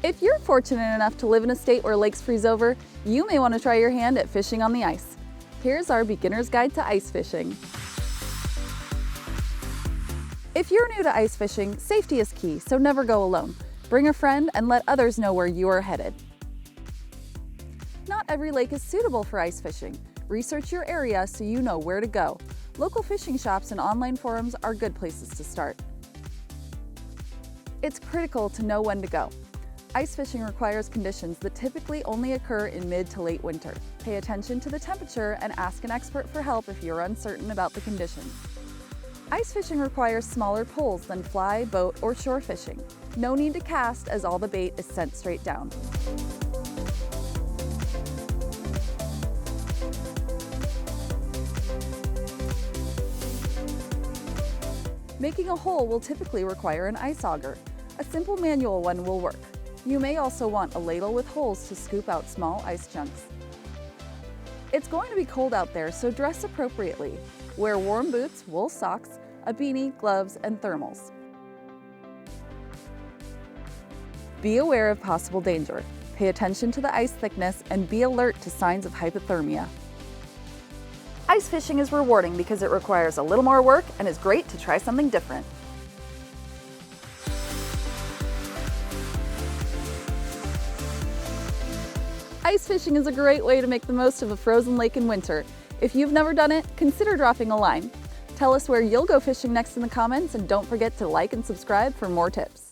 If you're fortunate enough to live in a state where lakes freeze over, you may want to try your hand at fishing on the ice. Here's our beginner's guide to ice fishing. If you're new to ice fishing, safety is key, so never go alone. Bring a friend and let others know where you are headed. Not every lake is suitable for ice fishing. Research your area so you know where to go. Local fishing shops and online forums are good places to start. It's critical to know when to go. Ice fishing requires conditions that typically only occur in mid to late winter. Pay attention to the temperature and ask an expert for help if you're uncertain about the conditions. Ice fishing requires smaller poles than fly, boat, or shore fishing. No need to cast as all the bait is sent straight down. Making a hole will typically require an ice auger. A simple manual one will work. You may also want a ladle with holes to scoop out small ice chunks. It's going to be cold out there, so dress appropriately. Wear warm boots, wool socks, a beanie, gloves, and thermals. Be aware of possible danger. Pay attention to the ice thickness and be alert to signs of hypothermia. Ice fishing is rewarding because it requires a little more work and is great to try something different. Ice fishing is a great way to make the most of a frozen lake in winter. If you've never done it, consider dropping a line. Tell us where you'll go fishing next in the comments, and don't forget to like and subscribe for more tips.